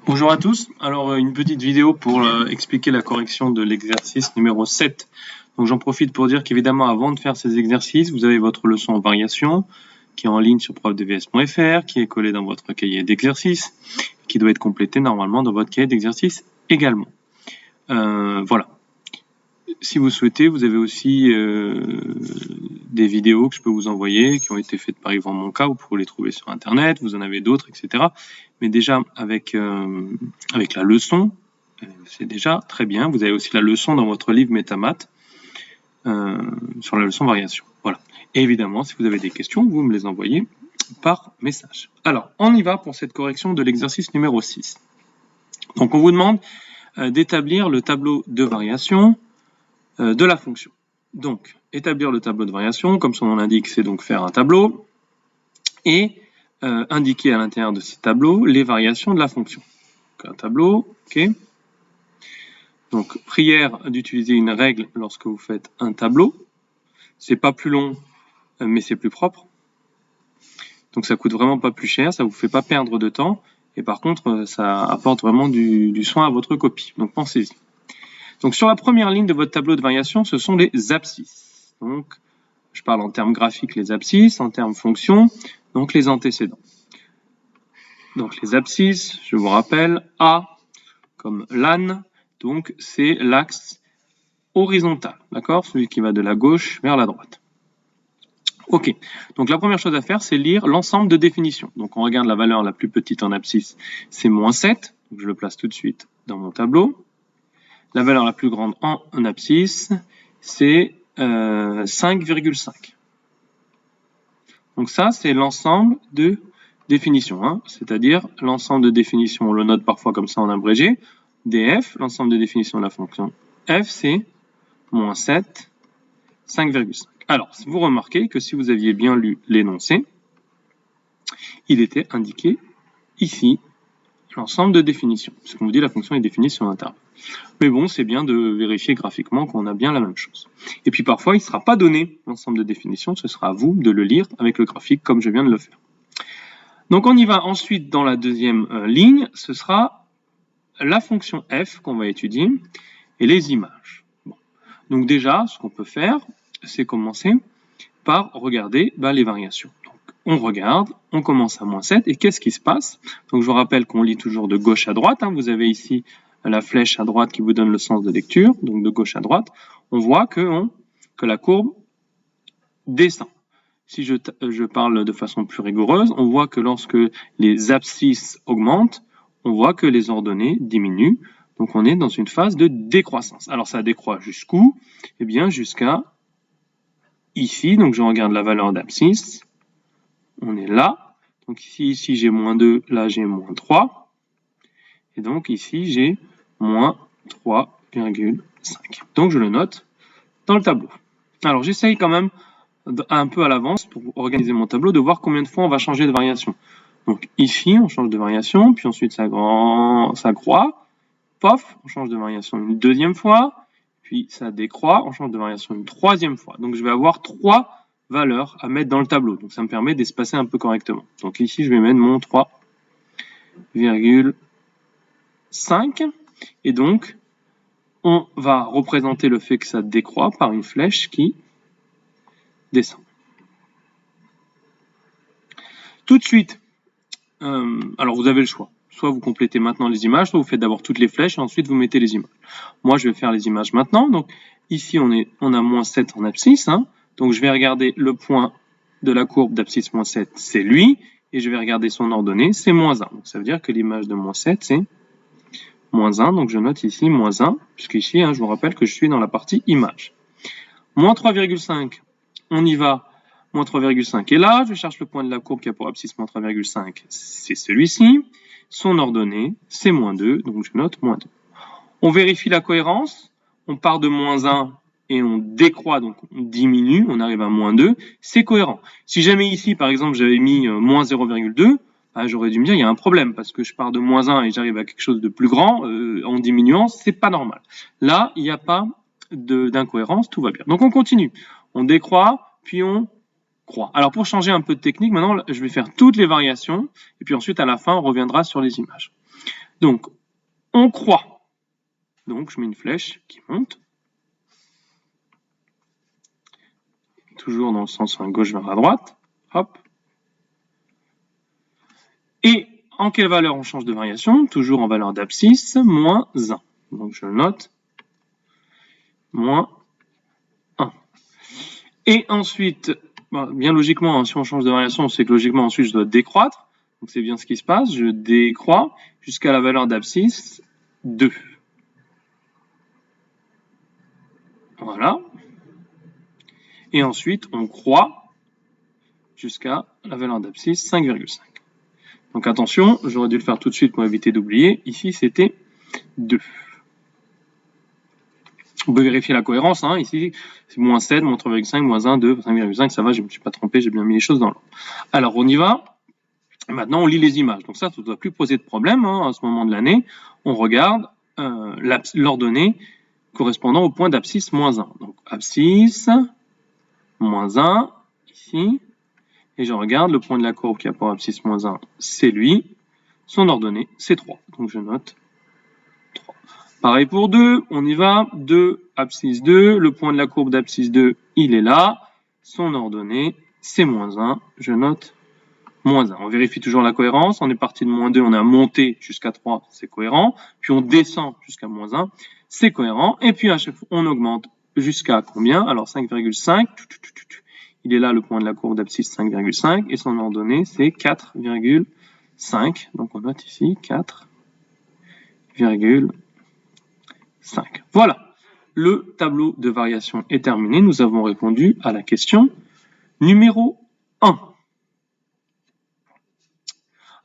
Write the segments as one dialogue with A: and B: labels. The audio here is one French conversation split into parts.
A: Bonjour à tous, alors une petite vidéo pour expliquer la correction de l'exercice numéro 7. Donc j'en profite pour dire qu'évidemment avant de faire ces exercices, vous avez votre leçon en variation qui est en ligne sur profdvs.fr, qui est collée dans votre cahier d'exercice, qui doit être complétée normalement dans votre cahier d'exercice également. Voilà. Si vous souhaitez, vous avez aussi des vidéos que je peux vous envoyer, qui ont été faites par exemple mon cas, vous pouvez les trouver sur internet, vous en avez d'autres, etc. Mais déjà avec la leçon, c'est déjà très bien. Vous avez aussi la leçon dans votre livre MetaMath sur la leçon variation. Voilà. Et évidemment, si vous avez des questions, vous me les envoyez par message. Alors, on y va pour cette correction de l'exercice numéro 6. Donc, on vous demande d'établir le tableau de variation de la fonction. Donc, établir le tableau de variation, comme son nom l'indique, c'est donc faire un tableau et indiquer à l'intérieur de ce tableau les variations de la fonction. Donc, un tableau, ok. Donc, prière d'utiliser une règle lorsque vous faites un tableau. C'est pas plus long, mais c'est plus propre. Donc, ça coûte vraiment pas plus cher, ça vous fait pas perdre de temps. Et par contre, ça apporte vraiment du soin à votre copie. Donc, pensez-y. Donc, sur la première ligne de votre tableau de variation, ce sont les abscisses. Donc, je parle en termes graphiques les abscisses, en termes fonctions, donc les antécédents. Donc, les abscisses, je vous rappelle, A comme l'âne, donc c'est l'axe horizontal, d'accord? Celui qui va de la gauche vers la droite. Ok, donc la première chose à faire, c'est lire l'ensemble de définitions. Donc, on regarde la valeur la plus petite en abscisse, c'est -7, donc je le place tout de suite dans mon tableau. La valeur la plus grande en abscisse, c'est 5,5. Donc ça, c'est l'ensemble de définitions, hein, c'est-à-dire l'ensemble de définitions, on le note parfois comme ça en abrégé, df, l'ensemble de définitions de la fonction f, c'est -7, 5,5. Alors, vous remarquez que si vous aviez bien lu l'énoncé, il était indiqué ici l'ensemble de définitions, puisqu'on vous dit la fonction est définie sur un table. Mais bon, c'est bien de vérifier graphiquement qu'on a bien la même chose. Et puis parfois, il ne sera pas donné l'ensemble de définitions, ce sera à vous de le lire avec le graphique comme je viens de le faire. Donc on y va ensuite dans la deuxième ligne, ce sera la fonction f qu'on va étudier et les images. Bon. Donc déjà, ce qu'on peut faire, c'est commencer par regarder les variations. Donc, on regarde, on commence à -7, et qu'est-ce qui se passe? Donc je vous rappelle qu'on lit toujours de gauche à droite, hein. Vous avez ici la flèche à droite qui vous donne le sens de lecture, donc de gauche à droite. On voit que la courbe descend. Si je parle de façon plus rigoureuse, on voit que lorsque les abscisses augmentent, on voit que les ordonnées diminuent. Donc on est dans une phase de décroissance. Alors ça décroît jusqu'où? Eh bien jusqu'à ici. Donc je regarde la valeur d'abscisse. On est là. Donc ici j'ai -2, là j'ai -3. Et donc ici j'ai -3,5. Donc je le note dans le tableau. Alors j'essaye quand même un peu à l'avance pour organiser mon tableau de voir combien de fois on va changer de variation. Donc ici on change de variation, puis ensuite ça croît, pof, on change de variation une deuxième fois, puis ça décroît, on change de variation une troisième fois. Donc je vais avoir 3 valeurs à mettre dans le tableau. Donc ça me permet d'espacer un peu correctement. Donc ici je vais mettre mon 3,5 et donc on va représenter le fait que ça décroît par une flèche qui descend. Tout de suite, alors vous avez le choix. Soit vous complétez maintenant les images, soit vous faites d'abord toutes les flèches et ensuite vous mettez les images. Moi, je vais faire les images maintenant. Donc ici, on a -7 en abscisse. Hein. Donc je vais regarder le point de la courbe d'abscisse -7, c'est lui. Et je vais regarder son ordonnée, c'est -1. Donc ça veut dire que l'image de -7, c'est -1. Donc je note ici -1, puisqu'ici, je vous rappelle que je suis dans la partie image. -3,5, on y va. -3,5. Et là, je cherche le point de la courbe qui a pour abscisse -3,5. C'est celui-ci. Son ordonnée, c'est -2. Donc, je note -2. On vérifie la cohérence. On part de -1 et on décroît, donc on diminue. On arrive à -2. C'est cohérent. Si jamais ici, par exemple, j'avais mis -0,2, j'aurais dû me dire il y a un problème parce que je pars de -1 et j'arrive à quelque chose de plus grand en diminuant. C'est pas normal. Là, il n'y a pas d'incohérence. Tout va bien. Donc, on continue. On décroît, puis on croît. Alors pour changer un peu de technique, maintenant je vais faire toutes les variations et puis ensuite à la fin on reviendra sur les images. Donc, on croit. Donc, je mets une flèche qui monte. Toujours dans le sens gauche vers la droite. Hop. Et en quelle valeur on change de variation? Toujours en valeur d'abscisse, moins 1. Donc, je le note. Moins 1. Et ensuite, bien logiquement, si on change de variation, on sait que logiquement, ensuite, je dois décroître. Donc, c'est bien ce qui se passe. Je décroît jusqu'à la valeur d'abscisse 2. Voilà. Et ensuite, on croît jusqu'à la valeur d'abscisse 5,5. Donc attention, j'aurais dû le faire tout de suite pour éviter d'oublier. Ici, c'était 2. On peut vérifier la cohérence. Hein. Ici, c'est moins 7, moins 3,5, moins 1, 2, 5,5. Ça va, je ne me suis pas trompé, j'ai bien mis les choses dans l'ordre. Alors, on y va. Maintenant, on lit les images. Donc ça ne doit plus poser de problème à ce moment de l'année. On regarde l'ordonnée correspondant au point d'abscisse moins 1. Donc, abscisse, moins 1, ici. Et je regarde le point de la courbe qui a pour abscisse moins 1, c'est lui. Son ordonnée, c'est 3. Donc, je note 3. Pareil pour 2, on y va. 2, abscisse 2. Le point de la courbe d'abscisse 2, il est là. Son ordonnée, c'est moins 1. Je note moins 1. On vérifie toujours la cohérence. On est parti de moins 2, on a monté jusqu'à 3, c'est cohérent. Puis on descend jusqu'à moins 1, c'est cohérent. Et puis à chaque fois, on augmente jusqu'à combien? Alors 5,5. Il est là le point de la courbe d'abscisse 5,5. Et son ordonnée, c'est 4,5. Donc on note ici 4,5. Voilà. Le tableau de variation est terminé. Nous avons répondu à la question numéro 1.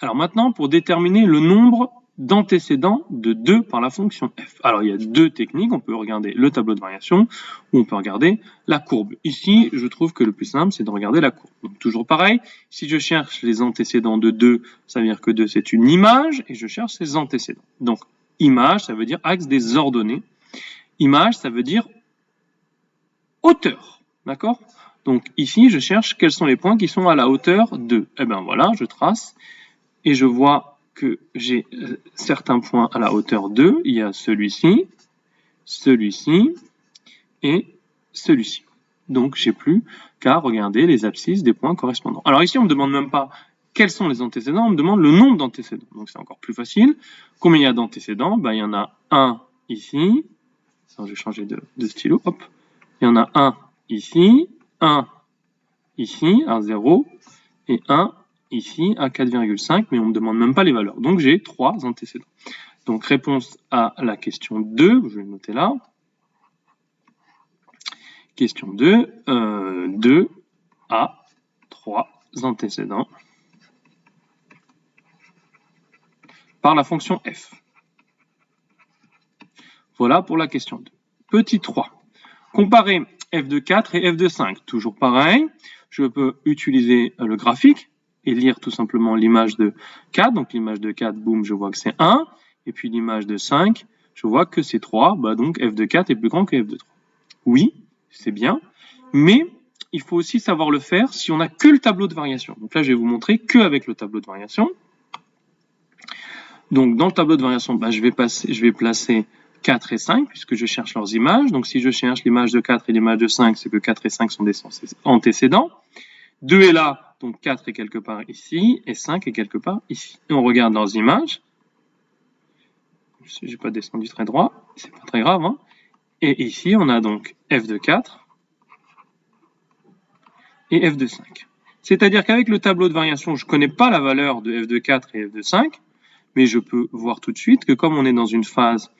A: Alors maintenant, pour déterminer le nombre d'antécédents de 2 par la fonction f. Alors il y a deux techniques, on peut regarder le tableau de variation ou on peut regarder la courbe. Ici, je trouve que le plus simple, c'est de regarder la courbe. Donc toujours pareil, si je cherche les antécédents de 2, ça veut dire que 2 c'est une image et je cherche ses antécédents. Donc image, ça veut dire axe des ordonnées. Image, ça veut dire hauteur, d'accord? Donc ici, je cherche quels sont les points qui sont à la hauteur de. Eh bien voilà, je trace. Et je vois que j'ai certains points à la hauteur 2. Il y a celui-ci, celui-ci et celui-ci. Donc, j'ai plus qu'à regarder les abscisses des points correspondants. Alors ici, on ne me demande même pas quels sont les antécédents, on me demande le nombre d'antécédents. Donc, c'est encore plus facile. Combien il y a d'antécédents? Ben, il y en a un ici. Alors, je vais changer de stylo. Hop. Il y en a un ici, un ici, à 0, et un ici à 4,5, mais on ne me demande même pas les valeurs. Donc j'ai 3 antécédents. Donc réponse à la question 2, je vais le noter là. Question 2, 2 à 3 antécédents par la fonction f. Voilà pour la question 2. Petit 3. Comparer f de 4 et f de 5. Toujours pareil, je peux utiliser le graphique et lire tout simplement l'image de 4. Donc l'image de 4, boum, je vois que c'est 1. Et puis l'image de 5, je vois que c'est 3. Bah donc f de 4 est plus grand que f de 3. Oui, c'est bien. Mais il faut aussi savoir le faire si on n'a que le tableau de variation. Donc là, je vais vous montrer qu'avec le tableau de variation. Donc dans le tableau de variation, bah, je vais placer 4 et 5, puisque je cherche leurs images. Donc si je cherche l'image de 4 et l'image de 5, c'est que 4 et 5 sont des antécédents. 2 est là, donc 4 est quelque part ici, et 5 est quelque part ici. Et on regarde leurs images. Je n'ai pas descendu très droit, c'est pas très grave. Hein. Et ici, on a donc f de 4 et f de 5. C'est-à-dire qu'avec le tableau de variation, je ne connais pas la valeur de f de 4 et f de 5, mais je peux voir tout de suite que comme on est dans une phase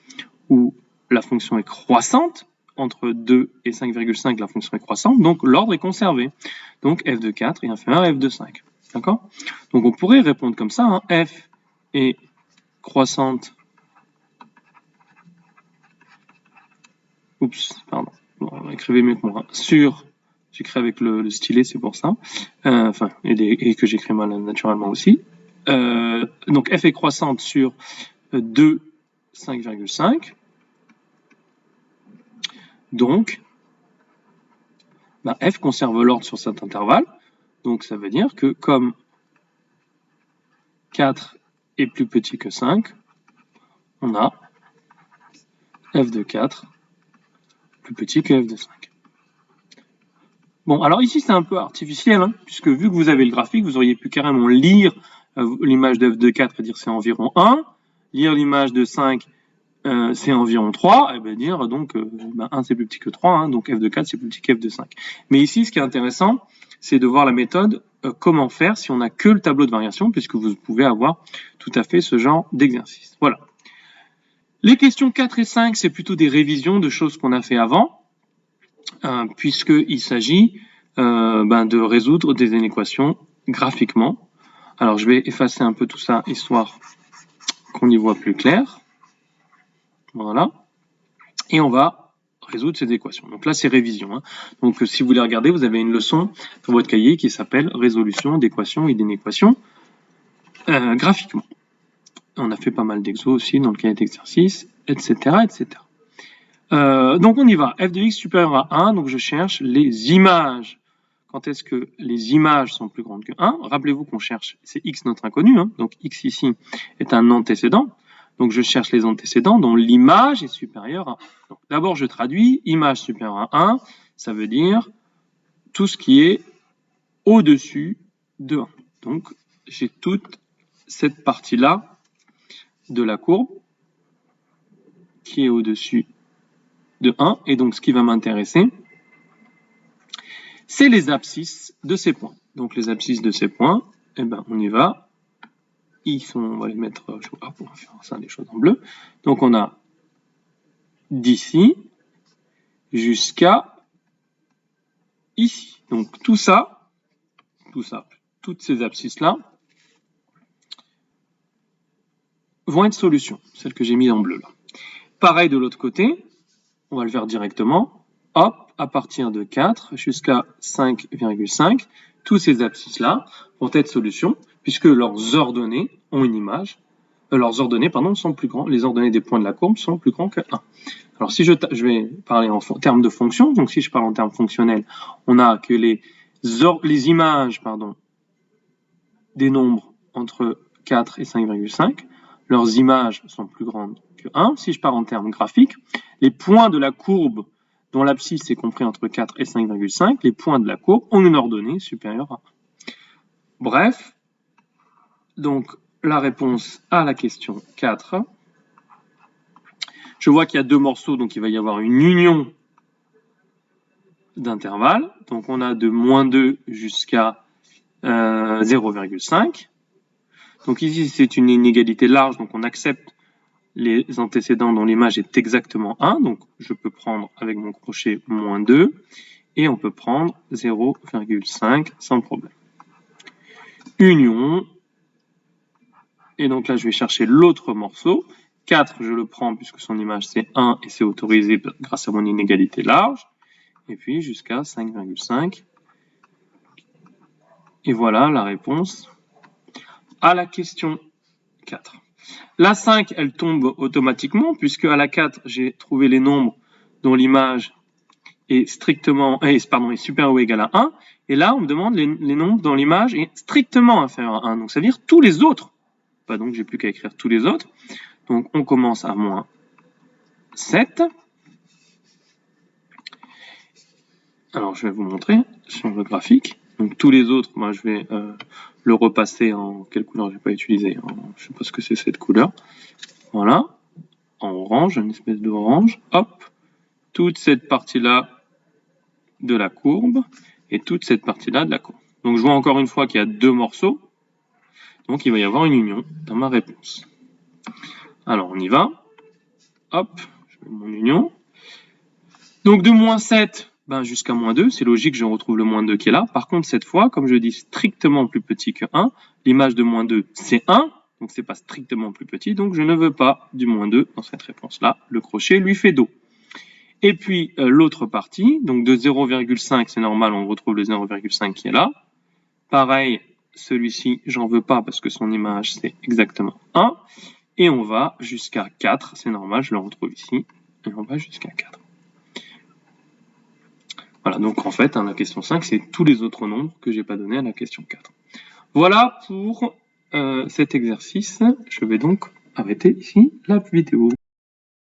A: où la fonction est croissante, entre 2 et 5,5, la fonction est croissante, donc l'ordre est conservé. Donc f de 4 est inférieur à f de 5. D'accord? Donc on pourrait répondre comme ça, hein, f est croissante. Oups, pardon. Bon, écrivez mieux que moi. J'écris avec le stylet, c'est pour ça. Et que j'écris mal naturellement aussi. Donc f est croissante sur 2, 5,5. Donc, bah, f conserve l'ordre sur cet intervalle. Donc, ça veut dire que comme 4 est plus petit que 5, on a f de 4 plus petit que f de 5. Bon, alors ici, c'est un peu artificiel, hein, puisque vu que vous avez le graphique, vous auriez pu carrément lire l'image de f de 4 et dire c'est environ 1, lire l'image de 5, c'est environ 3, et bien dire donc 1 c'est plus petit que 3, hein, donc f de 4 c'est plus petit que f de 5. Mais ici, ce qui est intéressant, c'est de voir la méthode, comment faire si on n'a que le tableau de variation, puisque vous pouvez avoir tout à fait ce genre d'exercice. Voilà. Les questions 4 et 5, c'est plutôt des révisions de choses qu'on a fait avant, puisqu'il s'agit de résoudre des inéquations graphiquement. Alors je vais effacer un peu tout ça, histoire qu'on y voit plus clair. Voilà. Et on va résoudre ces équations. Donc là, c'est révision, hein. Donc si vous voulez regarder, vous avez une leçon dans votre cahier qui s'appelle résolution d'équations et d'inéquations graphiquement. On a fait pas mal d'exos aussi dans le cahier d'exercice, etc., etc. Donc on y va. F de x supérieur à 1, donc je cherche les images. Quand est-ce que les images sont plus grandes que 1? Rappelez-vous qu'on cherche, c'est x notre inconnu, hein, donc x ici est un antécédent. Donc je cherche les antécédents dont l'image est supérieure à 1. D'abord je traduis, image supérieure à 1, ça veut dire tout ce qui est au-dessus de 1. Donc j'ai toute cette partie-là de la courbe qui est au-dessus de 1, et donc ce qui va m'intéresser, c'est les abscisses de ces points. Donc les abscisses de ces points, eh ben, on y va. On va les mettre, je sais pas, pour faire ça, les choses en bleu. Donc on a d'ici jusqu'à ici. Donc tout ça, toutes ces abscisses-là vont être solutions, celles que j'ai mises en bleu là. Pareil de l'autre côté, on va le faire directement. Hop, à partir de 4 jusqu'à 5,5, tous ces abscisses-là vont être solutions, puisque leurs ordonnées ont une image. Leurs ordonnées, pardon, sont plus grands. Les ordonnées des points de la courbe sont plus grands que 1. Alors si je vais parler en termes de fonctions, donc si je parle en termes fonctionnels, on a que les images des nombres entre 4 et 5,5, leurs images sont plus grandes que 1. Si je parle en termes graphiques, les points de la courbe dont l'abscisse est compris entre 4 et 5,5, les points de la courbe ont une ordonnée supérieure à 1. Bref, donc la réponse à la question 4, je vois qu'il y a deux morceaux, donc il va y avoir une union d'intervalles. Donc on a de moins 2 jusqu'à 0,5. Donc ici c'est une inégalité large, donc on accepte les antécédents dont l'image est exactement 1. Donc je peux prendre avec mon crochet moins 2 et on peut prendre 0,5 sans problème. Union. Et donc là je vais chercher l'autre morceau. 4 je le prends puisque son image c'est 1 et c'est autorisé grâce à mon inégalité large. Et puis jusqu'à 5,5. Et voilà la réponse à la question 4. La 5, elle tombe automatiquement, puisque à la 4, j'ai trouvé les nombres dont l'image est supérieure ou égale à 1. Et là, on me demande les nombres dont l'image est strictement inférieure à 1. Donc ça veut dire tous les autres. Donc j'ai plus qu'à écrire tous les autres. Donc on commence à moins 7. Alors je vais vous montrer sur le graphique. Donc tous les autres, moi je vais le repasser en quelle couleur je n'ai pas utilisé. Je ne sais pas ce que c'est cette couleur. Voilà, en orange, une espèce d'orange. Hop, toute cette partie-là de la courbe et toute cette partie-là de la courbe. Donc je vois encore une fois qu'il y a deux morceaux. Donc il va y avoir une union dans ma réponse. Alors on y va. Hop, je mets mon union. Donc de moins 7 jusqu'à moins 2, c'est logique, je retrouve le moins 2 qui est là. Par contre, cette fois, comme je dis strictement plus petit que 1, l'image de moins 2, c'est 1, donc c'est pas strictement plus petit, donc je ne veux pas du moins 2 dans cette réponse-là. Le crochet lui fait dos. Et puis l'autre partie, donc de 0,5, c'est normal, on retrouve le 0,5 qui est là. Pareil, celui-ci, j'en veux pas parce que son image, c'est exactement 1. Et on va jusqu'à 4, c'est normal, je le retrouve ici. Et on va jusqu'à 4. Voilà, donc en fait, la question 5, c'est tous les autres nombres que j'ai pas donnés à la question 4. Voilà pour cet exercice. Je vais donc arrêter ici la vidéo.